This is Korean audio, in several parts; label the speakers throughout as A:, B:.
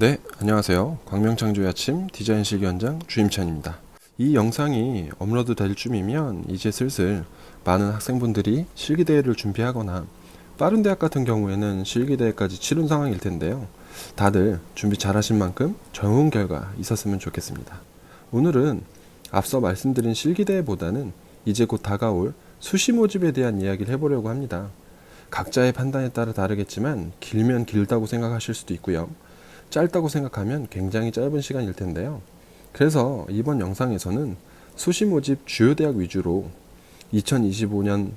A: 네, 안녕하세요. 광명창조의 아침 디자인 실기원장 주임찬입니다. 이 영상이 업로드 될 쯤이면 이제 슬슬 많은 학생분들이 실기대회를 준비하거나 빠른 대학 같은 경우에는 실기대회까지 치른 상황일 텐데요. 다들 준비 잘하신 만큼 좋은 결과 있었으면 좋겠습니다. 오늘은 앞서 말씀드린 실기대회보다는 이제 곧 다가올 수시 모집에 대한 이야기를 해보려고 합니다. 각자의 판단에 따라 다르겠지만 길면 길다고 생각하실 수도 있고요. 짧다고 생각하면 굉장히 짧은 시간일 텐데요. 그래서 이번 영상에서는 수시 모집 주요 대학 위주로 2025년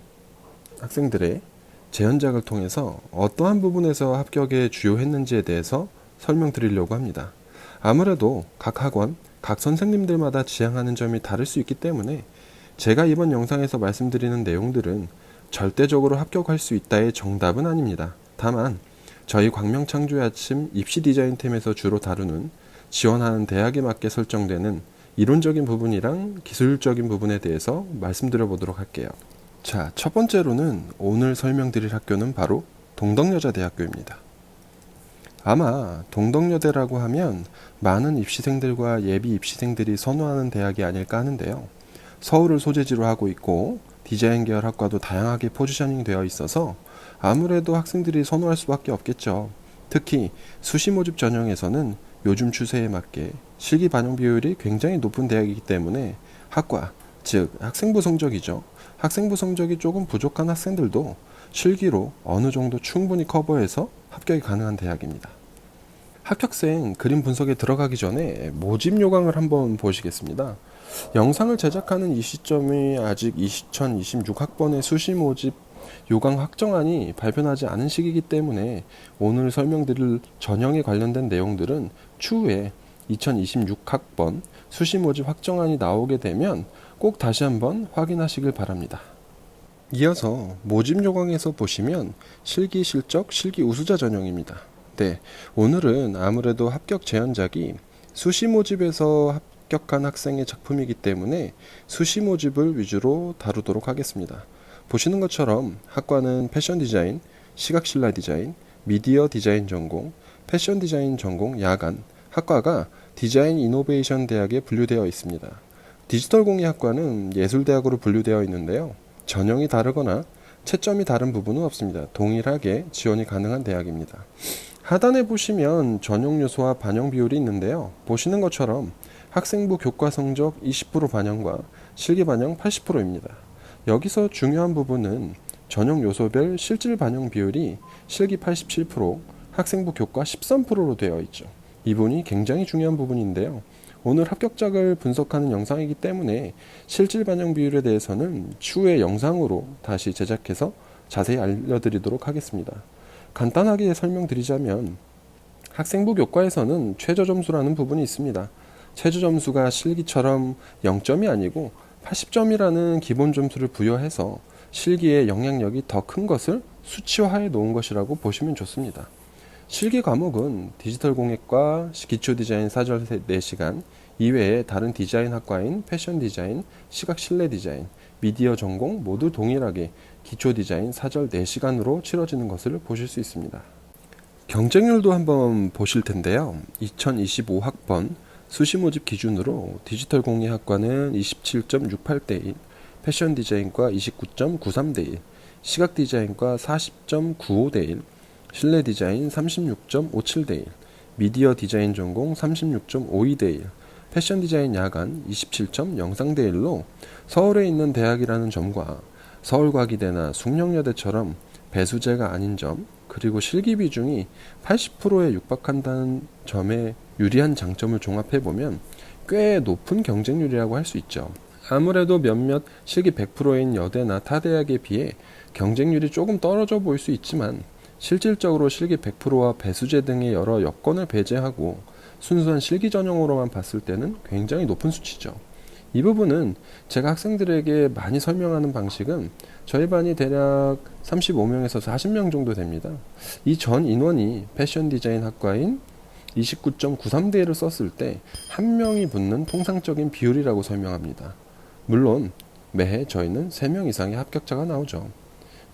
A: 학생들의 재현작을 통해서 어떠한 부분에서 합격에 주요했는지에 대해서 설명드리려고 합니다. 아무래도 각 학원, 각 선생님들마다 지향하는 점이 다를 수 있기 때문에 제가 이번 영상에서 말씀드리는 내용들은 절대적으로 합격할 수 있다의 정답은 아닙니다. 다만 저희 광명창조의 아침 입시 디자인팀에서 주로 다루는 지원하는 대학에 맞게 설정되는 이론적인 부분이랑 기술적인 부분에 대해서 말씀드려 보도록 할게요. 자, 첫 번째로는 오늘 설명드릴 학교는 바로 동덕여자대학교입니다. 아마 동덕여대라고 하면 많은 입시생들과 예비 입시생들이 선호하는 대학이 아닐까 하는데요. 서울을 소재지로 하고 있고 디자인 계열 학과도 다양하게 포지셔닝 되어 있어서 아무래도 학생들이 선호할 수밖에 없겠죠. 특히 수시 모집 전형에서는 요즘 추세에 맞게 실기 반영 비율이 굉장히 높은 대학이기 때문에 학과, 즉 학생부 성적이죠. 학생부 성적이 조금 부족한 학생들도 실기로 어느 정도 충분히 커버해서 합격이 가능한 대학입니다. 합격생 그림 분석에 들어가기 전에 모집 요강을 한번 보시겠습니다. 영상을 제작하는 이 시점이 아직 2026 학번의 수시 모집 요강 확정안이 발표나지 않은 시기이기 때문에 오늘 설명드릴 전형에 관련된 내용들은 추후에 2026 학번 수시 모집 확정안이 나오게 되면 꼭 다시 한번 확인하시길 바랍니다. 이어서 모집 요강에서 보시면 실기 실적, 실기 우수자 전형입니다. 네, 오늘은 아무래도 합격 재현작이 수시 모집에서 합격한 학생의 작품이기 때문에 수시 모집을 위주로 다루도록 하겠습니다. 보시는 것처럼 학과는 패션 디자인, 시각 신라 디자인, 미디어 디자인 전공, 패션 디자인 전공 야간, 학과가 디자인 이노베이션 대학에 분류되어 있습니다. 디지털 공예 학과는 예술대학으로 분류되어 있는데요. 전형이 다르거나 채점이 다른 부분은 없습니다. 동일하게 지원이 가능한 대학입니다. 하단에 보시면 전용 요소와 반영 비율이 있는데요. 보시는 것처럼 학생부 교과 성적 20% 반영과 실기 반영 80%입니다. 여기서 중요한 부분은 전용 요소별 실질 반영 비율이 실기 87%, 학생부 교과 13%로 되어 있죠. 이 부분이 굉장히 중요한 부분인데요. 오늘 합격작을 분석하는 영상이기 때문에 실질 반영 비율에 대해서는 추후에 영상으로 다시 제작해서 자세히 알려드리도록 하겠습니다. 간단하게 설명드리자면 학생부 교과에서는 최저점수라는 부분이 있습니다. 최저점수가 실기처럼 0점이 아니고 80점이라는 기본 점수를 부여해서 실기의 영향력이 더 큰 것을 수치화해 놓은 것이라고 보시면 좋습니다. 실기 과목은 디지털 공예과 기초 디자인 사절 4시간 이외에 다른 디자인 학과인 패션 디자인, 시각 실내 디자인, 미디어 전공 모두 동일하게 기초 디자인 사절 4시간으로 치러지는 것을 보실 수 있습니다. 경쟁률도 한번 보실 텐데요. 2025 학번 수시 모집 기준으로 디지털 공예 학과는 27.68대 1, 패션 디자인과 29.93대 1, 시각 디자인과 40.95대 1, 실내 디자인 36.57대 1, 미디어 디자인 전공 36.52대 1, 패션 디자인 야간 27.03대 1로 서울에 있는 대학이라는 점과 서울과기대나 숙명여대처럼 배수제가 아닌 점, 그리고 실기 비중이 80%에 육박한다는 점에 유리한 장점을 종합해보면 꽤 높은 경쟁률이라고 할 수 있죠. 아무래도 몇몇 실기 100%인 여대나 타 대학에 비해 경쟁률이 조금 떨어져 보일 수 있지만 실질적으로 실기 100%와 배수제 등의 여러 여건을 배제하고 순수한 실기 전형으로만 봤을 때는 굉장히 높은 수치죠. 이 부분은 제가 학생들에게 많이 설명하는 방식은 저희 반이 대략 35명에서 40명 정도 됩니다. 이 전 인원이 패션 디자인 학과인 29.93대 1을 썼을 때 한 명이 붙는 통상적인 비율이라고 설명합니다. 물론 매해 저희는 3명 이상의 합격자가 나오죠.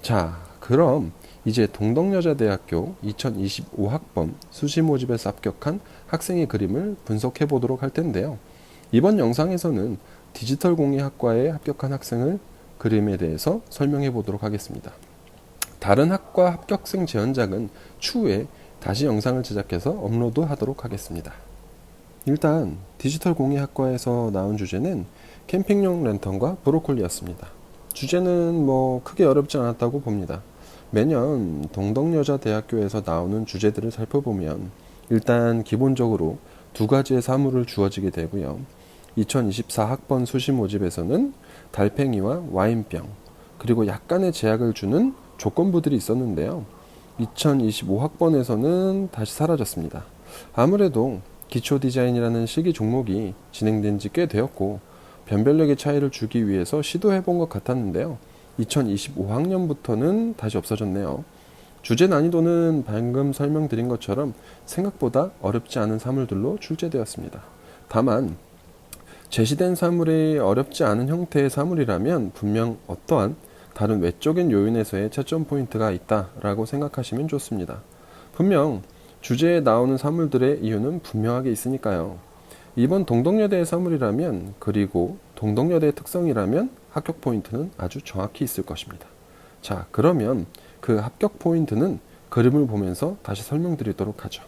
A: 자, 그럼 이제 동덕여자대학교 2025학번 수시 모집에서 합격한 학생의 그림을 분석해 보도록 할 텐데요. 이번 영상에서는 디지털 공예학과에 합격한 학생을 그림에 대해서 설명해 보도록 하겠습니다. 다른 학과 합격생 지원작은 추후에 다시 영상을 제작해서 업로드 하도록 하겠습니다. 일단 디지털 공예학과에서 나온 주제는 캠핑용 랜턴과 브로콜리였습니다. 주제는 크게 어렵지 않았다고 봅니다. 매년 동덕여자대학교에서 나오는 주제들을 살펴보면 일단 기본적으로 두 가지의 사물을 주어지게 되고요. 2024학번 수시 모집에서는 달팽이와 와인병, 그리고 약간의 제약을 주는 조건부들이 있었는데요. 2025학번에서는 다시 사라졌습니다. 아무래도 기초 디자인이라는 시기 종목이 진행된 지 꽤 되었고 변별력의 차이를 주기 위해서 시도해 본 것 같았는데요. 2025학년부터는 다시 없어졌네요. 주제 난이도는 방금 설명드린 것처럼 생각보다 어렵지 않은 사물들로 출제되었습니다. 다만 제시된 사물이 어렵지 않은 형태의 사물이라면 분명 어떠한 다른 외적인 요인에서의 채점 포인트가 있다라고 생각하시면 좋습니다. 분명 주제에 나오는 사물들의 이유는 분명하게 있으니까요. 이번 동덕여대의 사물이라면, 그리고 동덕여대의 특성이라면 합격 포인트는 아주 정확히 있을 것입니다. 자, 그러면 그 합격 포인트는 그림을 보면서 다시 설명드리도록 하죠.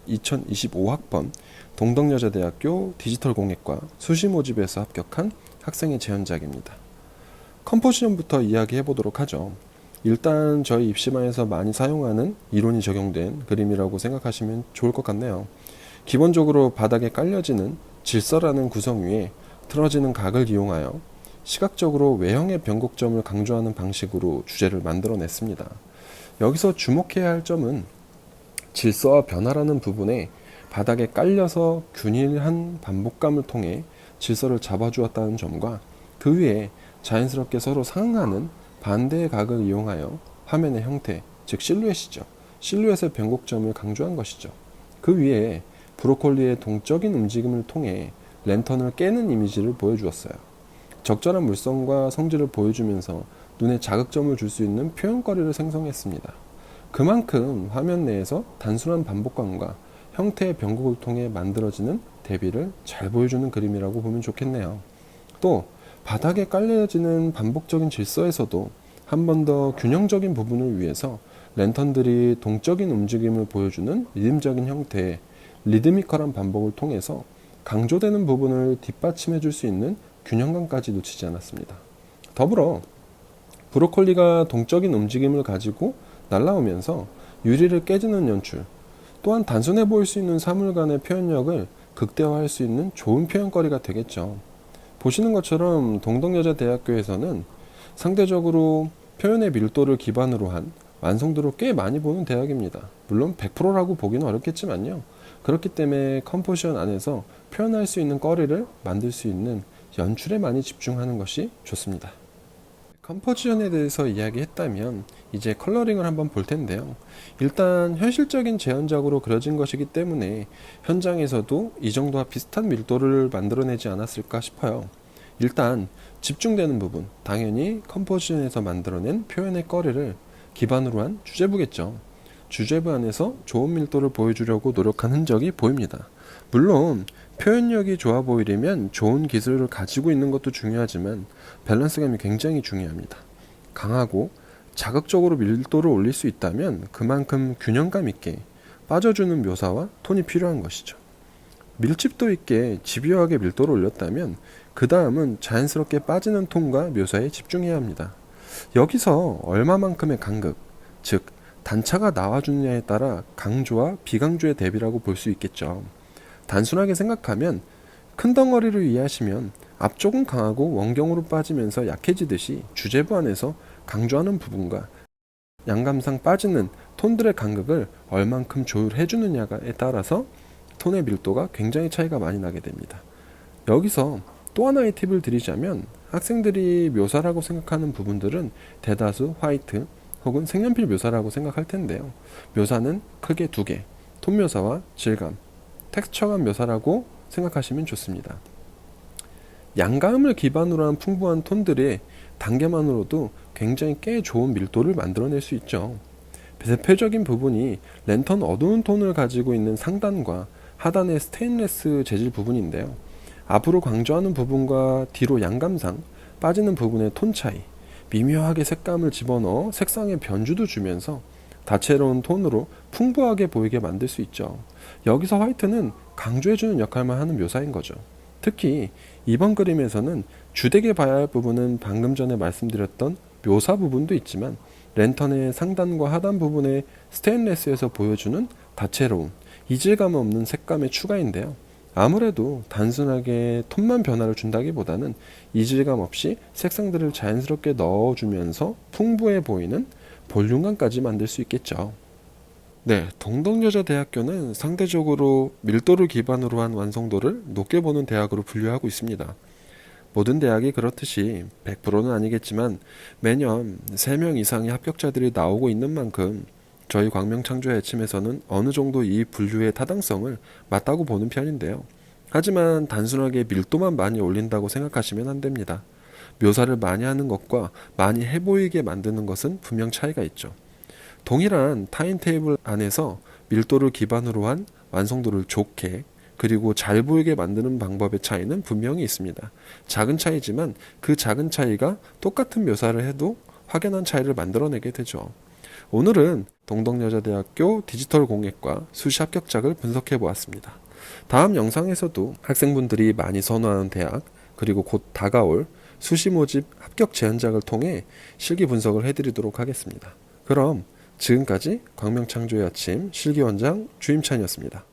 A: 2025학번 동덕여자대학교 디지털공예과 수시 모집에서 합격한 학생의 제언작입니다. 컴포지션부터 이야기해 보도록 하죠. 일단 저희 입시반에서 많이 사용하는 이론이 적용된 그림이라고 생각하시면 좋을 것 같네요. 기본적으로 바닥에 깔려지는 질서라는 구성 위에 틀어지는 각을 이용하여 시각적으로 외형의 변곡점을 강조하는 방식으로 주제를 만들어냈습니다. 여기서 주목해야 할 점은 질서와 변화라는 부분에 바닥에 깔려서 균일한 반복감을 통해 질서를 잡아주었다는 점과 그 위에 자연스럽게 서로 상응하는 반대의 각을 이용하여 화면의 형태, 즉 실루엣이죠. 실루엣의 변곡점을 강조한 것이죠. 그 위에 브로콜리의 동적인 움직임을 통해 랜턴을 깨는 이미지를 보여주었어요. 적절한 물성과 성질을 보여주면서 눈에 자극점을 줄 수 있는 표현거리를 생성했습니다. 그만큼 화면 내에서 단순한 반복감과 형태의 변곡을 통해 만들어지는 대비를 잘 보여주는 그림이라고 보면 좋겠네요. 또 바닥에 깔려지는 반복적인 질서에서도 한 번 더 균형적인 부분을 위해서 랜턴들이 동적인 움직임을 보여주는 리듬적인 형태의 리드미컬한 반복을 통해서 강조되는 부분을 뒷받침해 줄 수 있는 균형감까지 놓치지 않았습니다. 더불어 브로콜리가 동적인 움직임을 가지고 날아오면서 유리를 깨지는 연출, 또한 단순해 보일 수 있는 사물 간의 표현력을 극대화할 수 있는 좋은 표현거리가 되겠죠. 보시는 것처럼 동덕여자대학교에서는 상대적으로 표현의 밀도를 기반으로 한 완성도를 꽤 많이 보는 대학입니다. 물론 100%라고 보기는 어렵겠지만요. 그렇기 때문에 컴포지션 안에서 표현할 수 있는 거리를 만들 수 있는 연출에 많이 집중하는 것이 좋습니다. 컴포지션에 대해서 이야기했다면 이제 컬러링을 한번 볼 텐데요. 일단 현실적인 제언작으로 그려진 것이기 때문에 현장에서도 이 정도와 비슷한 밀도를 만들어내지 않았을까 싶어요. 일단 집중되는 부분, 당연히 컴포지션에서 만들어낸 표현의 거리를 기반으로 한 주제부겠죠. 주제부 안에서 좋은 밀도를 보여주려고 노력한 흔적이 보입니다. 물론 표현력이 좋아 보이려면 좋은 기술을 가지고 있는 것도 중요하지만 밸런스감이 굉장히 중요합니다. 강하고 자극적으로 밀도를 올릴 수 있다면 그만큼 균형감 있게 빠져주는 묘사와 톤이 필요한 것이죠. 밀집도 있게 집요하게 밀도를 올렸다면 그 다음은 자연스럽게 빠지는 톤과 묘사에 집중해야 합니다. 여기서 얼마만큼의 간극, 즉 단차가 나와주느냐에 따라 강조와 비강조의 대비라고 볼 수 있겠죠. 단순하게 생각하면 큰 덩어리를 이해하시면 앞쪽은 강하고 원경으로 빠지면서 약해지듯이 주제부 안에서 강조하는 부분과 양감상 빠지는 톤들의 간극을 얼만큼 조율해 주느냐에 따라서 톤의 밀도가 굉장히 차이가 많이 나게 됩니다. 여기서 또 하나의 팁을 드리자면 학생들이 묘사라고 생각하는 부분들은 대다수 화이트 혹은 색연필 묘사라고 생각할 텐데요. 묘사는 크게 두 개, 톤 묘사와 질감, 텍스처감 묘사라고 생각하시면 좋습니다. 양감을 기반으로 한 풍부한 톤들의 단계만으로도 굉장히 꽤 좋은 밀도를 만들어낼 수 있죠. 대표적인 부분이 랜턴 어두운 톤을 가지고 있는 상단과 하단의 스테인리스 재질 부분인데요. 앞으로 강조하는 부분과 뒤로 양감상 빠지는 부분의 톤 차이, 미묘하게 색감을 집어넣어 색상의 변주도 주면서 다채로운 톤으로 풍부하게 보이게 만들 수 있죠. 여기서 화이트는 강조해주는 역할만 하는 묘사인 거죠. 특히 이번 그림에서는 주되게 봐야 할 부분은 방금 전에 말씀드렸던 묘사 부분도 있지만 랜턴의 상단과 하단 부분의 스테인레스에서 보여주는 다채로운 이질감 없는 색감의 추가인데요. 아무래도 단순하게 톤만 변화를 준다기보다는 이질감 없이 색상들을 자연스럽게 넣어주면서 풍부해 보이는 볼륨감까지 만들 수 있겠죠. 네, 동덕여자대학교는 상대적으로 밀도를 기반으로 한 완성도를 높게 보는 대학으로 분류하고 있습니다. 모든 대학이 그렇듯이 100%는 아니겠지만 매년 3명 이상의 합격자들이 나오고 있는 만큼 저희 광명창조야침에서는 어느 정도 이 분류의 타당성을 맞다고 보는 편인데요. 하지만 단순하게 밀도만 많이 올린다고 생각하시면 안 됩니다. 묘사를 많이 하는 것과 많이 해보이게 만드는 것은 분명 차이가 있죠. 동일한 타임테이블 안에서 밀도를 기반으로 한 완성도를 좋게 그리고 잘 보이게 만드는 방법의 차이는 분명히 있습니다. 작은 차이지만 그 작은 차이가 똑같은 묘사를 해도 확연한 차이를 만들어내게 되죠. 오늘은 동덕여자대학교 디지털공예과 수시 합격작을 분석해 보았습니다. 다음 영상에서도 학생분들이 많이 선호하는 대학 그리고 곧 다가올 수시 모집 합격 제한작을 통해 실기 분석을 해드리도록 하겠습니다. 그럼 지금까지 광명창조의 아침 실기원장 주임찬이었습니다.